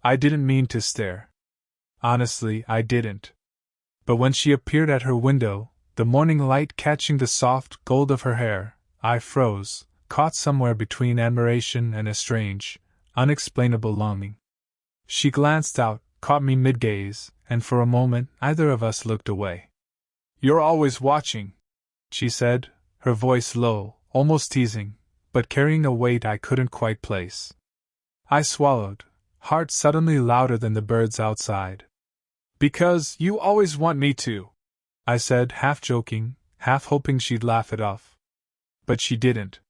I didn't mean to stare. Honestly, I didn't. But when she appeared at her window, the morning light catching the soft gold of her hair, I froze, caught somewhere between admiration and a strange, unexplainable longing. She glanced out, caught me mid-gaze, and for a moment neither of us looked away. "You're always watching," she said, her voice low, almost teasing, but carrying a weight I couldn't quite place. I swallowed, heart suddenly louder than the birds outside. "Because you always want me to," I said, half joking, half hoping she'd laugh it off. But she didn't.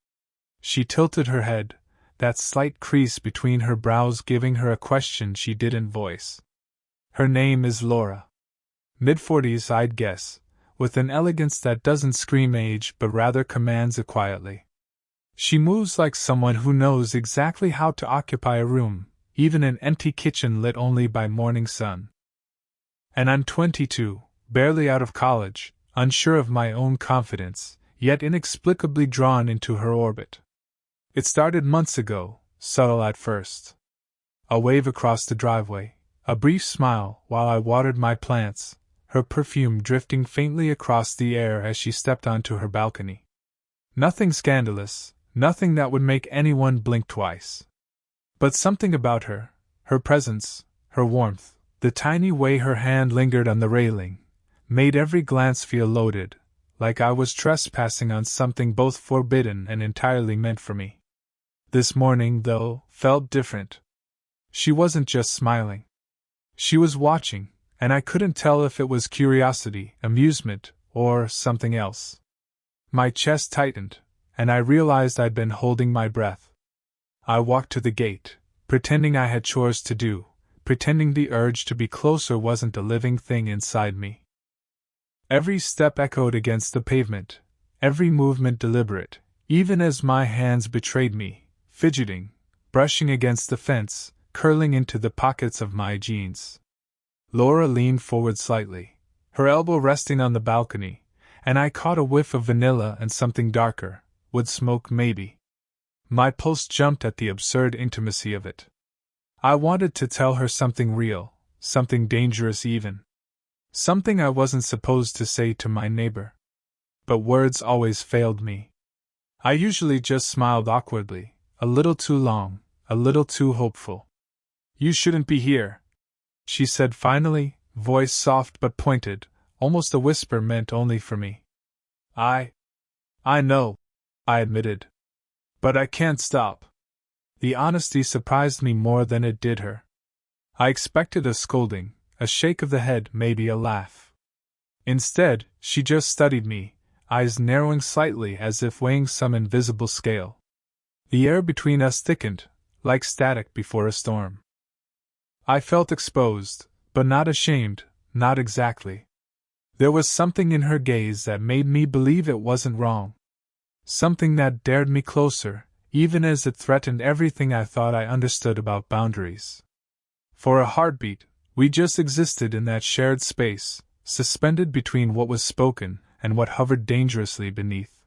She tilted her head, that slight crease between her brows giving her a question she didn't voice. "Her name is Laura. Mid-40s, I'd guess, with an elegance that doesn't scream age but rather commands it quietly. She moves like someone who knows exactly how to occupy a room, even an empty kitchen lit only by morning sun. And I'm 22, barely out of college, unsure of my own confidence, yet inexplicably drawn into her orbit. It started months ago, subtle at first. A wave across the driveway, a brief smile while I watered my plants, her perfume drifting faintly across the air as she stepped onto her balcony. Nothing scandalous, nothing that would make anyone blink twice. But something about her, her presence, her warmth, the tiny way her hand lingered on the railing, made every glance feel loaded, like I was trespassing on something both forbidden and entirely meant for me. This morning, though, felt different. She wasn't just smiling. She was watching, and I couldn't tell if it was curiosity, amusement, or something else. My chest tightened, and I realized I'd been holding my breath. I walked to the gate, pretending I had chores to do, pretending the urge to be closer wasn't a living thing inside me. Every step echoed against the pavement, every movement deliberate, even as my hands betrayed me, fidgeting, brushing against the fence, curling into the pockets of my jeans. Laura leaned forward slightly, her elbow resting on the balcony, and I caught a whiff of vanilla and something darker, wood smoke maybe. My pulse jumped at the absurd intimacy of it. I wanted to tell her something real, something dangerous even. Something I wasn't supposed to say to my neighbor. But words always failed me. I usually just smiled awkwardly, a little too long, a little too hopeful. "You shouldn't be here," she said finally, voice soft but pointed, almost a whisper meant only for me. I know," I admitted. "But I can't stop." The honesty surprised me more than it did her. I expected a scolding, a shake of the head, maybe a laugh. Instead, she just studied me, eyes narrowing slightly as if weighing some invisible scale. The air between us thickened, like static before a storm. I felt exposed, but not ashamed, not exactly. There was something in her gaze that made me believe it wasn't wrong. Something that dared me closer, even as it threatened everything I thought I understood about boundaries. For a heartbeat, we just existed in that shared space, suspended between what was spoken and what hovered dangerously beneath.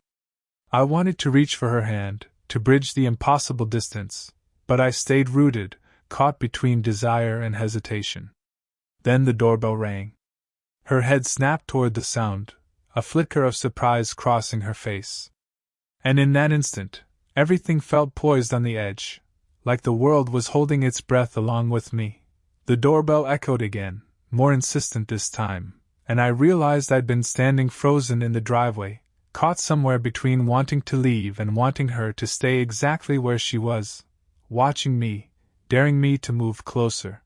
I wanted to reach for her hand, to bridge the impossible distance, but I stayed rooted, caught between desire and hesitation. Then the doorbell rang. Her head snapped toward the sound, a flicker of surprise crossing her face. And in that instant, everything felt poised on the edge, like the world was holding its breath along with me. The doorbell echoed again, more insistent this time, and I realized I'd been standing frozen in the driveway, caught somewhere between wanting to leave and wanting her to stay exactly where she was, watching me, daring me to move closer.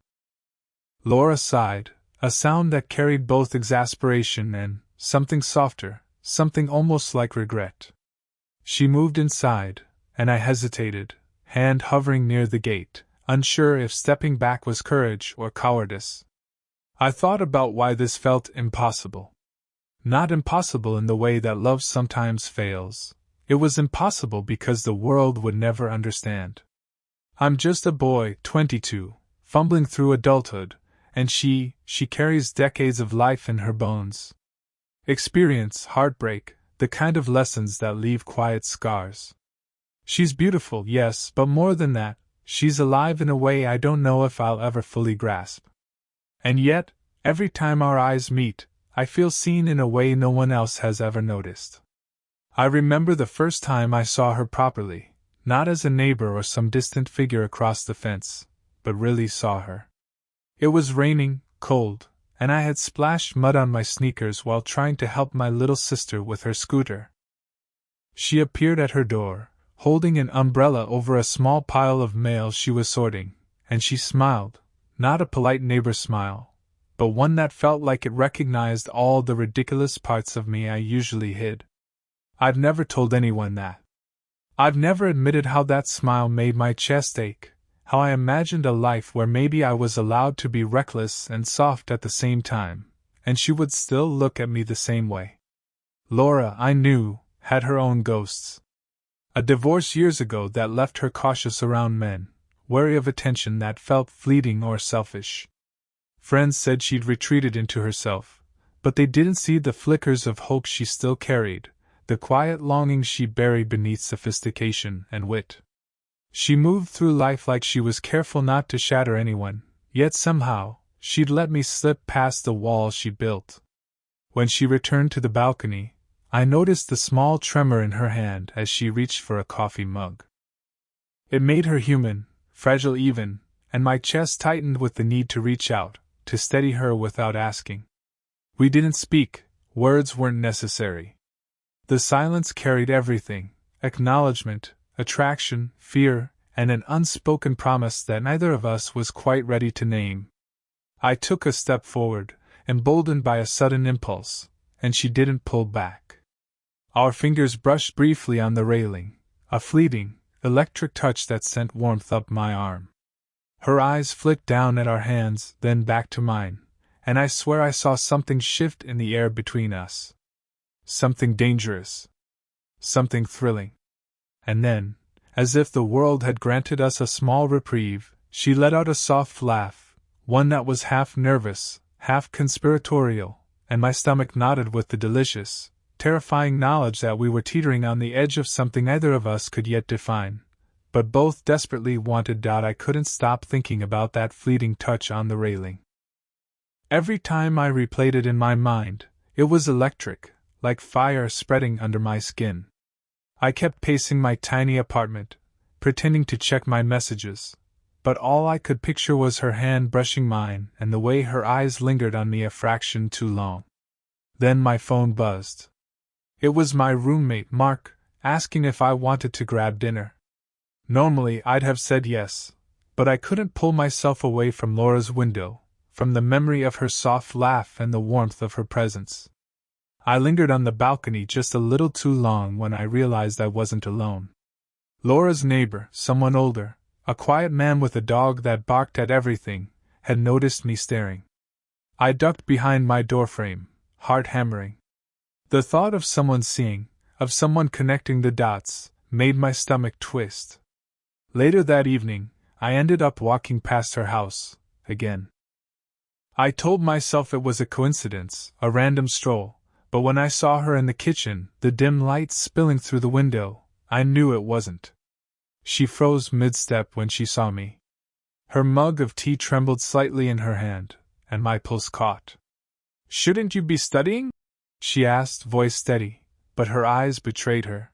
Laura sighed, a sound that carried both exasperation and something softer, something almost like regret. She moved inside, and I hesitated, hand hovering near the gate, unsure if stepping back was courage or cowardice. I thought about why this felt impossible. Not impossible in the way that love sometimes fails. It was impossible because the world would never understand. I'm just a boy, 22, fumbling through adulthood, and she carries decades of life in her bones. Experience, heartbreak, the kind of lessons that leave quiet scars. She's beautiful, yes, but more than that, She's alive in a way I don't know if I'll ever fully grasp. And yet, every time our eyes meet, I feel seen in a way no one else has ever noticed. I remember the first time I saw her properly, not as a neighbor or some distant figure across the fence, but really saw her. It was raining, cold, and I had splashed mud on my sneakers while trying to help my little sister with her scooter. She appeared at her door, holding an umbrella over a small pile of mail she was sorting, and she smiled, not a polite neighbor smile, but one that felt like it recognized all the ridiculous parts of me I usually hid. I've never told anyone that. I've never admitted how that smile made my chest ache, how I imagined a life where maybe I was allowed to be reckless and soft at the same time, and she would still look at me the same way. Laura, I knew, had her own ghosts. A divorce years ago that left her cautious around men, wary of attention that felt fleeting or selfish. Friends said she'd retreated into herself, but they didn't see the flickers of hope she still carried, the quiet longing she buried beneath sophistication and wit. She moved through life like she was careful not to shatter anyone, yet somehow, she'd let me slip past the wall she'd built. When she returned to the balcony, I noticed the small tremor in her hand as she reached for a coffee mug. It made her human, fragile even, and my chest tightened with the need to reach out, to steady her without asking. We didn't speak, words weren't necessary. The silence carried everything: acknowledgement, attraction, fear, and an unspoken promise that neither of us was quite ready to name. I took a step forward, emboldened by a sudden impulse, and she didn't pull back. Our fingers brushed briefly on the railing, a fleeting, electric touch that sent warmth up my arm. Her eyes flicked down at our hands, then back to mine, and I swear I saw something shift in the air between us. Something dangerous. Something thrilling. And then, as if the world had granted us a small reprieve, she let out a soft laugh, one that was half nervous, half conspiratorial, and my stomach nodded with the delicious, terrifying knowledge that we were teetering on the edge of something neither of us could yet define, but both desperately wanted. I couldn't stop thinking about that fleeting touch on the railing. Every time I replayed it in my mind, it was electric, like fire spreading under my skin. I kept pacing my tiny apartment, pretending to check my messages, but all I could picture was her hand brushing mine and the way her eyes lingered on me a fraction too long. Then my phone buzzed. It was my roommate, Mark, asking if I wanted to grab dinner. Normally I'd have said yes, but I couldn't pull myself away from Laura's window, from the memory of her soft laugh and the warmth of her presence. I lingered on the balcony just a little too long when I realized I wasn't alone. Laura's neighbor, someone older, a quiet man with a dog that barked at everything, had noticed me staring. I ducked behind my doorframe, heart hammering. The thought of someone seeing, of someone connecting the dots, made my stomach twist. Later that evening, I ended up walking past her house, again. I told myself it was a coincidence, a random stroll. But when I saw her in the kitchen, the dim light spilling through the window, I knew it wasn't. She froze mid-step when she saw me. Her mug of tea trembled slightly in her hand, and my pulse caught. "Shouldn't you be studying?" she asked, voice steady, but her eyes betrayed her.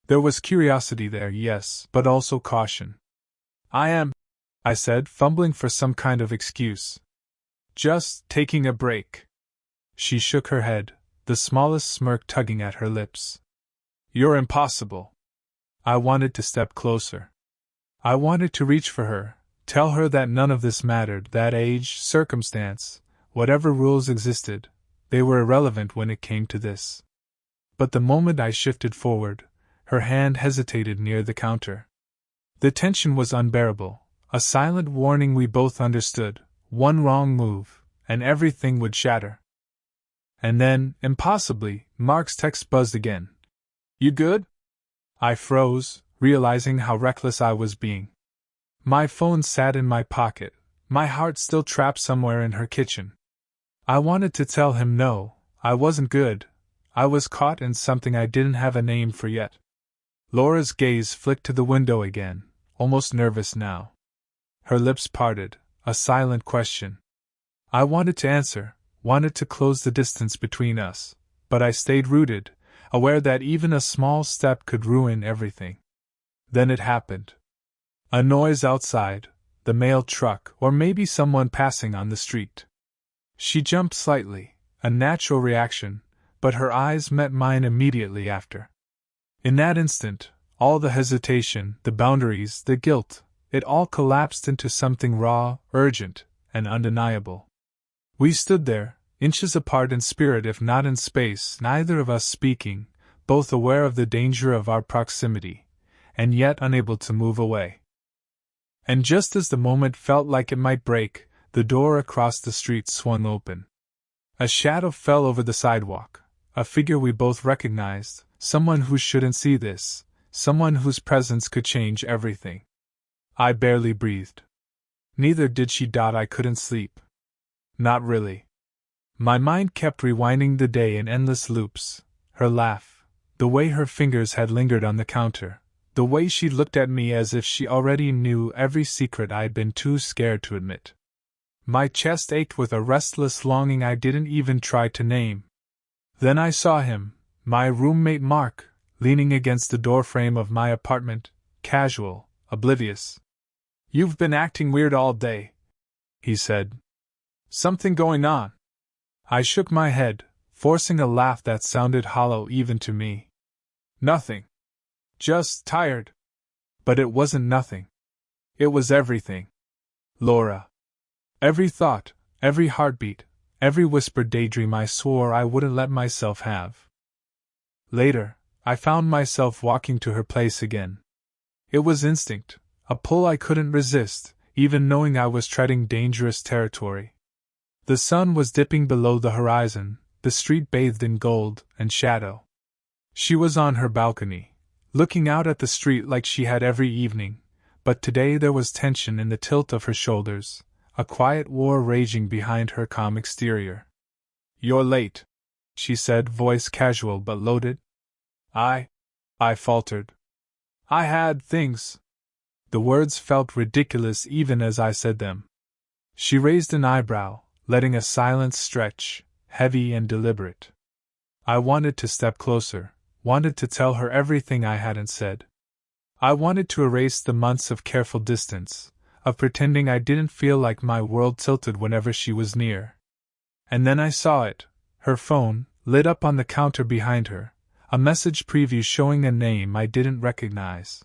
There was curiosity there, yes, but also caution. "I am," I said, fumbling for some kind of excuse. "Just taking a break." She shook her head, the smallest smirk tugging at her lips. "You're impossible." I wanted to step closer. I wanted to reach for her, tell her that none of this mattered, that age, circumstance, whatever rules existed, they were irrelevant when it came to this. But the moment I shifted forward, her hand hesitated near the counter. The tension was unbearable, a silent warning we both understood: one wrong move, and everything would shatter. And then, impossibly, Mark's text buzzed again. "You good?" I froze, realizing how reckless I was being. My phone sat in my pocket, my heart still trapped somewhere in her kitchen. I wanted to tell him no, I wasn't good. I was caught in something I didn't have a name for yet. Laura's gaze flicked to the window again, almost nervous now. Her lips parted, a silent question. I wanted to answer, wanted to close the distance between us, but I stayed rooted, aware that even a small step could ruin everything. Then it happened. A noise outside, the mail truck, or maybe someone passing on the street. She jumped slightly, a natural reaction, but her eyes met mine immediately after. In that instant, all the hesitation, the boundaries, the guilt, it all collapsed into something raw, urgent, and undeniable. We stood there, inches apart in spirit if not in space, neither of us speaking, both aware of the danger of our proximity, and yet unable to move away. And just as the moment felt like it might break, the door across the street swung open. A shadow fell over the sidewalk, a figure we both recognized, someone who shouldn't see this, someone whose presence could change everything. I barely breathed. Neither did she. I couldn't sleep. Not really. My mind kept rewinding the day in endless loops, her laugh, the way her fingers had lingered on the counter, the way she looked at me as if she already knew every secret I'd been too scared to admit. My chest ached with a restless longing I didn't even try to name. Then I saw him, my roommate Mark, leaning against the doorframe of my apartment, casual, oblivious. "You've been acting weird all day," he said. "Something going on?" I shook my head, forcing a laugh that sounded hollow even to me. "Nothing. Just tired." But it wasn't nothing. It was everything. Laura. Every thought, every heartbeat, every whispered daydream I swore I wouldn't let myself have. Later, I found myself walking to her place again. It was instinct, a pull I couldn't resist, even knowing I was treading dangerous territory. The sun was dipping below the horizon, the street bathed in gold and shadow. She was on her balcony, looking out at the street like she had every evening, but today there was tension in the tilt of her shoulders, a quiet war raging behind her calm exterior. "You're late," she said, voice casual but loaded. I faltered. "I had things." The words felt ridiculous even as I said them. She raised an eyebrow, letting a silence stretch, heavy and deliberate. I wanted to step closer, wanted to tell her everything I hadn't said. I wanted to erase the months of careful distance, of pretending I didn't feel like my world tilted whenever she was near. And then I saw it, her phone, lit up on the counter behind her, a message preview showing a name I didn't recognize.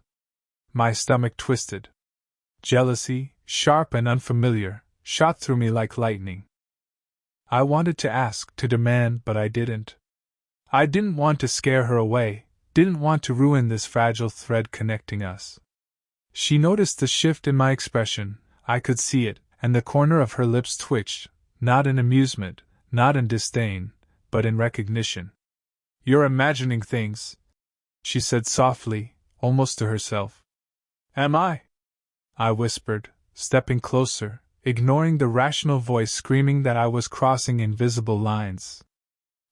My stomach twisted. Jealousy, sharp and unfamiliar, shot through me like lightning. I wanted to ask, to demand, but I didn't. I didn't want to scare her away, didn't want to ruin this fragile thread connecting us. She noticed the shift in my expression, I could see it, and the corner of her lips twitched, not in amusement, not in disdain, but in recognition. "You're imagining things," she said softly, almost to herself. "Am I?" I whispered, stepping closer, ignoring the rational voice screaming that I was crossing invisible lines.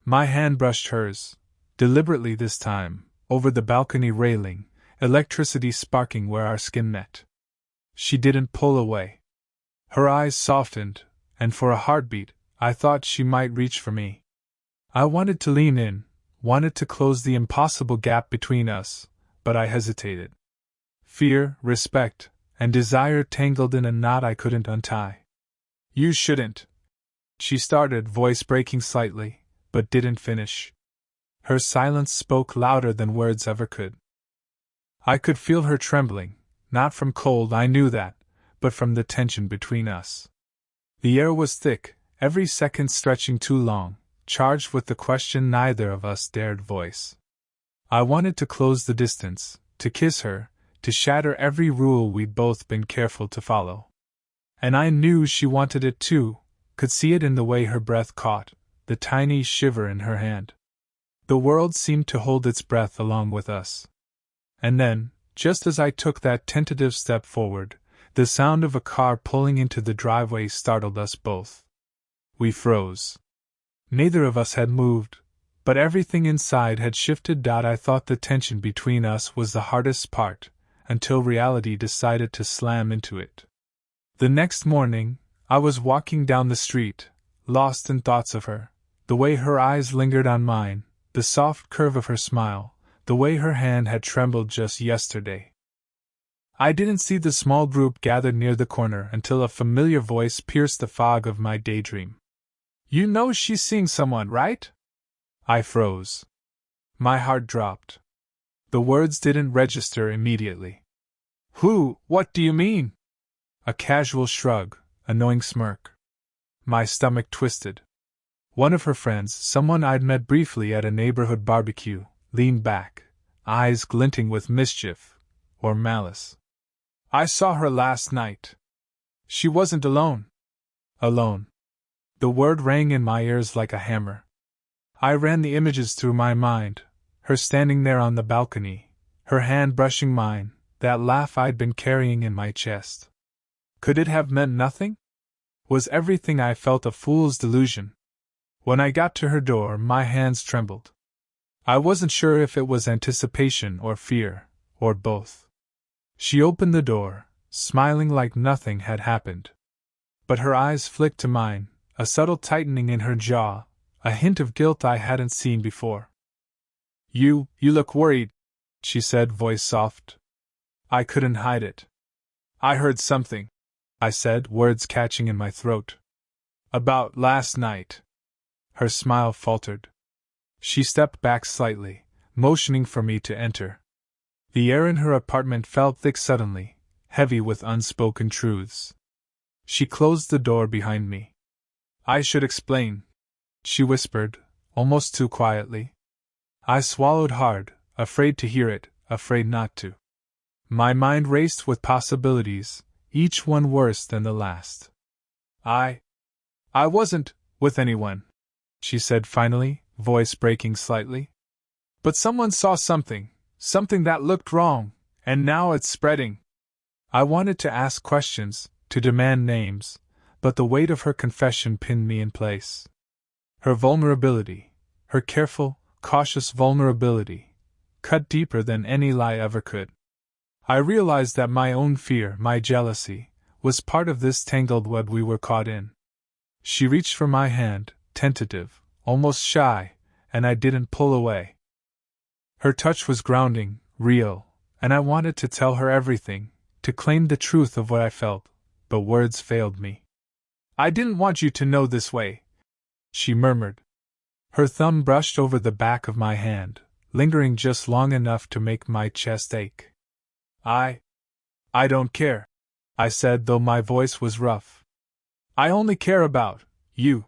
My hand brushed hers, deliberately this time, over the balcony railing, electricity sparking where our skin met. She didn't pull away. Her eyes softened, and for a heartbeat, I thought she might reach for me. I wanted to lean in, wanted to close the impossible gap between us, but I hesitated. Fear, respect, and desire tangled in a knot I couldn't untie. "You shouldn't," she started, voice breaking slightly, but didn't finish. Her silence spoke louder than words ever could. I could feel her trembling, not from cold, I knew that, but from the tension between us. The air was thick, every second stretching too long, charged with the question neither of us dared voice. I wanted to close the distance, to kiss her, to shatter every rule we'd both been careful to follow. And I knew she wanted it too, could see it in the way her breath caught, the tiny shiver in her hand. The world seemed to hold its breath along with us. And then, just as I took that tentative step forward, the sound of a car pulling into the driveway startled us both. We froze. Neither of us had moved, but everything inside had shifted. I thought the tension between us was the hardest part, until reality decided to slam into it. The next morning, I was walking down the street, lost in thoughts of her, the way her eyes lingered on mine, the soft curve of her smile, the way her hand had trembled just yesterday. I didn't see the small group gathered near the corner until a familiar voice pierced the fog of my daydream. "You know she's seeing someone, right?" I froze. My heart dropped. The words didn't register immediately. "Who? What do you mean?" A casual shrug, a knowing smirk. My stomach twisted. One of her friends, someone I'd met briefly at a neighborhood barbecue, leaned back, eyes glinting with mischief, or malice. "I saw her last night. She wasn't alone." Alone. The word rang in my ears like a hammer. I ran the images through my mind, her standing there on the balcony, her hand brushing mine, that laugh I'd been carrying in my chest. Could it have meant nothing? Was everything I felt a fool's delusion? When I got to her door, my hands trembled. I wasn't sure if it was anticipation or fear, or both. She opened the door, smiling like nothing had happened. But her eyes flicked to mine, a subtle tightening in her jaw, a hint of guilt I hadn't seen before. You look worried," she said, voice soft. I couldn't hide it. "I heard something," I said, words catching in my throat. "About last night." Her smile faltered. She stepped back slightly, motioning for me to enter. The air in her apartment felt thick suddenly, heavy with unspoken truths. She closed the door behind me. "I should explain," she whispered, almost too quietly. I swallowed hard, afraid to hear it, afraid not to. My mind raced with possibilities, each one worse than the last. I wasn't with anyone," she said finally, voice breaking slightly. "But someone saw something that looked wrong, and now it's spreading." I wanted to ask questions, to demand names, but the weight of her confession pinned me in place. Her vulnerability, her careful, cautious vulnerability, cut deeper than any lie ever could. I realized that my own fear, my jealousy, was part of this tangled web we were caught in. She reached for my hand, tentative, almost shy, and I didn't pull away. Her touch was grounding, real, and I wanted to tell her everything, to claim the truth of what I felt, but words failed me. "I didn't want you to know this way," she murmured. Her thumb brushed over the back of my hand, lingering just long enough to make my chest ache. I don't care," I said, though my voice was rough. "I only care about you."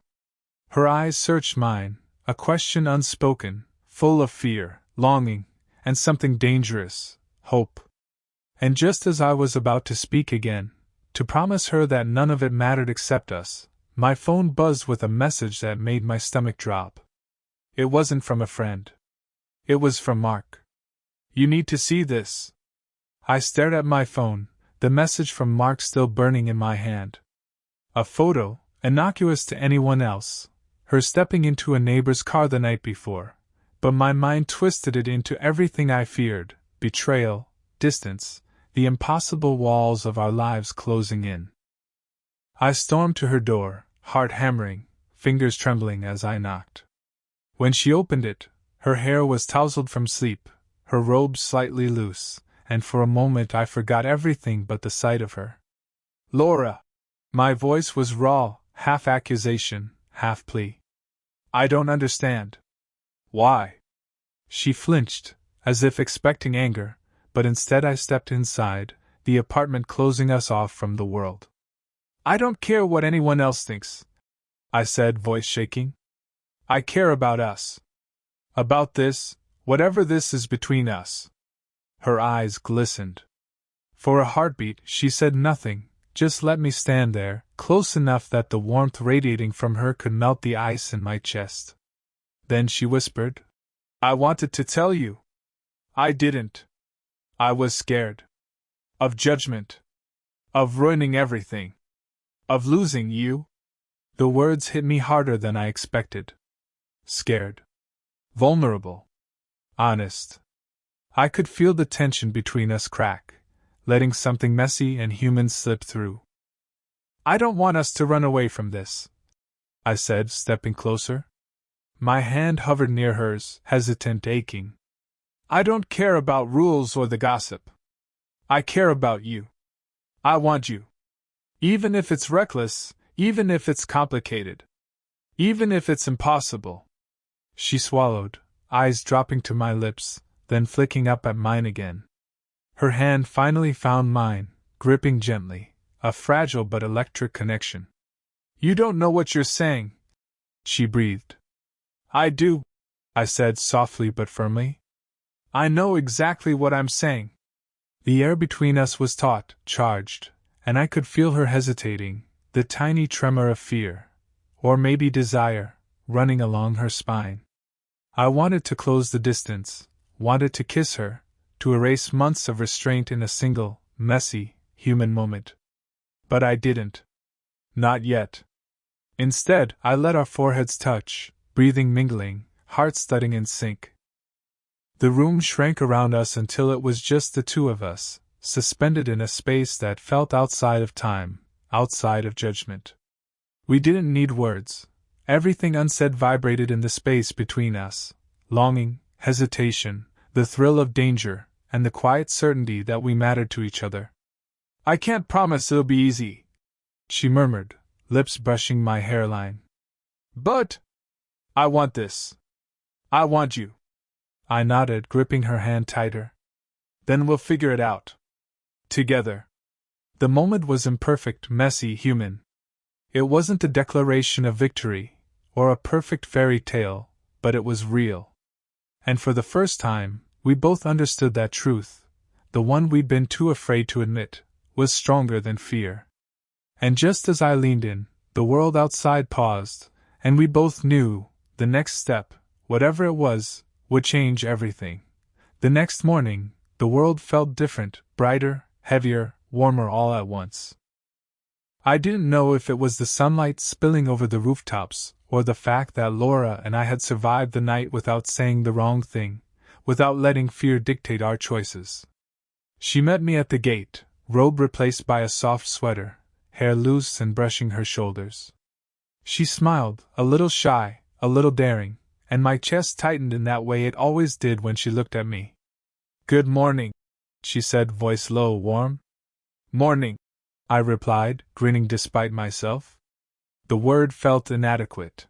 Her eyes searched mine, a question unspoken, full of fear, longing, and something dangerous, hope. And just as I was about to speak again, to promise her that none of it mattered except us, my phone buzzed with a message that made my stomach drop. It wasn't from a friend. It was from Mark. "You need to see this." I stared at my phone, the message from Mark still burning in my hand. A photo, innocuous to anyone else, her stepping into a neighbor's car the night before, but my mind twisted it into everything I feared: betrayal, distance, the impossible walls of our lives closing in. I stormed to her door, heart hammering, fingers trembling as I knocked. When she opened it, her hair was tousled from sleep, her robe slightly loose, and for a moment I forgot everything but the sight of her. "Laura!" My voice was raw, half accusation, half plea. "I don't understand." "Why?" She flinched, as if expecting anger, but instead I stepped inside, the apartment closing us off from the world. "I don't care what anyone else thinks," I said, voice shaking. "I care about us. About this, whatever this is between us." Her eyes glistened. For a heartbeat, she said nothing, just let me stand there, close enough that the warmth radiating from her could melt the ice in my chest. Then she whispered, "I wanted to tell you. I didn't. I was scared. Of judgment. Of ruining everything. Of losing you." The words hit me harder than I expected. Scared. Vulnerable. Honest. I could feel the tension between us crack, letting something messy and human slip through. "I don't want us to run away from this," I said, stepping closer. My hand hovered near hers, hesitant, aching. "I don't care about rules or the gossip. I care about you. I want you. Even if it's reckless, even if it's complicated, even if it's impossible." She swallowed, eyes dropping to my lips, then flicking up at mine again. Her hand finally found mine, gripping gently, a fragile but electric connection. "You don't know what you're saying," she breathed. "I do," I said softly but firmly. "I know exactly what I'm saying." The air between us was taut, charged, and I could feel her hesitating, the tiny tremor of fear, or maybe desire, running along her spine. I wanted to close the distance, wanted to kiss her, to erase months of restraint in a single, messy, human moment. But I didn't. Not yet. Instead, I let our foreheads touch, breathing mingling, hearts thudding in sync. The room shrank around us until it was just the two of us, suspended in a space that felt outside of time, outside of judgment. We didn't need words. Everything unsaid vibrated in the space between us: longing, hesitation, the thrill of danger, and the quiet certainty that we mattered to each other. "I can't promise it'll be easy," she murmured, lips brushing my hairline. "But I want this. I want you." I nodded, gripping her hand tighter. "Then we'll figure it out. Together." The moment was imperfect, messy, human. It wasn't a declaration of victory, or a perfect fairy tale, but it was real. And for the first time, we both understood that truth, the one we'd been too afraid to admit, was stronger than fear. And just as I leaned in, the world outside paused, and we both knew the next step, whatever it was, would change everything. The next morning, the world felt different, brighter, heavier, warmer all at once. I didn't know if it was the sunlight spilling over the rooftops, or the fact that Laura and I had survived the night without saying the wrong thing, without letting fear dictate our choices. She met me at the gate, robe replaced by a soft sweater, hair loose and brushing her shoulders. She smiled, a little shy, a little daring, and my chest tightened in that way it always did when she looked at me. "Good morning," she said, voice low, warm. "Morning," I replied, grinning despite myself. The word felt inadequate.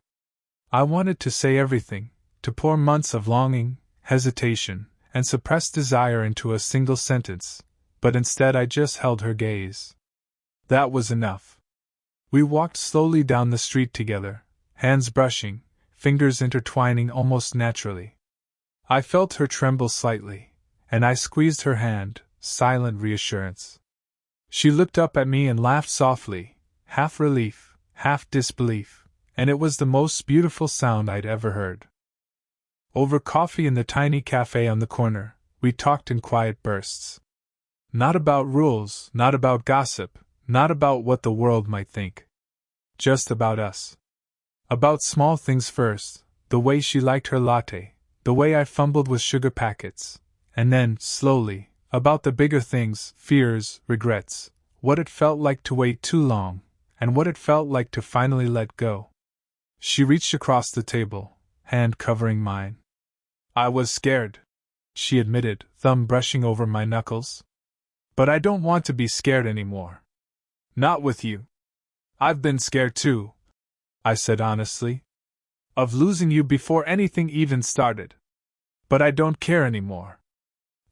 I wanted to say everything, to pour months of longing, hesitation, and suppressed desire into a single sentence, but instead I just held her gaze. That was enough. We walked slowly down the street together, hands brushing, fingers intertwining almost naturally. I felt her tremble slightly, and I squeezed her hand, silent reassurance. She looked up at me and laughed softly, half relief, half disbelief, and it was the most beautiful sound I'd ever heard. Over coffee in the tiny cafe on the corner, we talked in quiet bursts. Not about rules, not about gossip, not about what the world might think. Just about us. About small things first, the way she liked her latte, the way I fumbled with sugar packets, and then, slowly, about the bigger things, fears, regrets, what it felt like to wait too long, and what it felt like to finally let go. She reached across the table, hand covering mine. "I was scared," she admitted, thumb brushing over my knuckles. "But I don't want to be scared anymore. Not with you. I've been scared too," I said honestly. "Of losing you before anything even started. But I don't care anymore.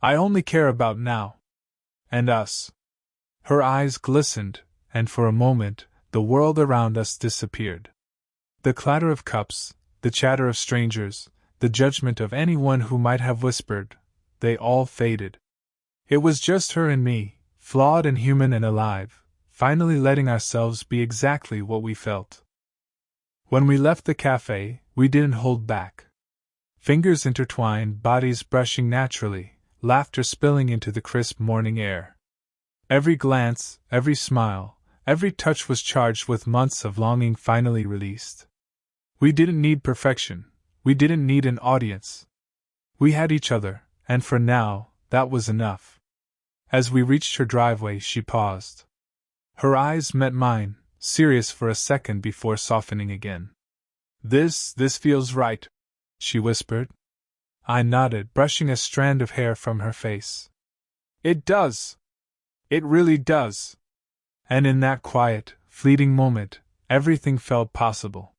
I only care about now. And us." Her eyes glistened, and for a moment, the world around us disappeared. The clatter of cups, the chatter of strangers, the judgment of anyone who might have whispered, they all faded. It was just her and me, flawed and human and alive, finally letting ourselves be exactly what we felt. When we left the cafe, we didn't hold back. Fingers intertwined, bodies brushing naturally, laughter spilling into the crisp morning air. Every glance, every smile, every touch was charged with months of longing finally released. We didn't need perfection. We didn't need an audience. We had each other, and for now, that was enough. As we reached her driveway, she paused. Her eyes met mine, serious for a second before softening again. This feels right, she whispered. I nodded, brushing a strand of hair from her face. It does. It really does. And in that quiet, fleeting moment, everything felt possible.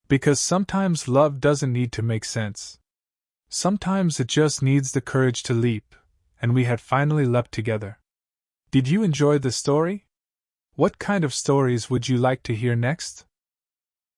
Because sometimes love doesn't need to make sense. Sometimes it just needs the courage to leap, and we had finally leapt together. Did you enjoy the story? What kind of stories would you like to hear next?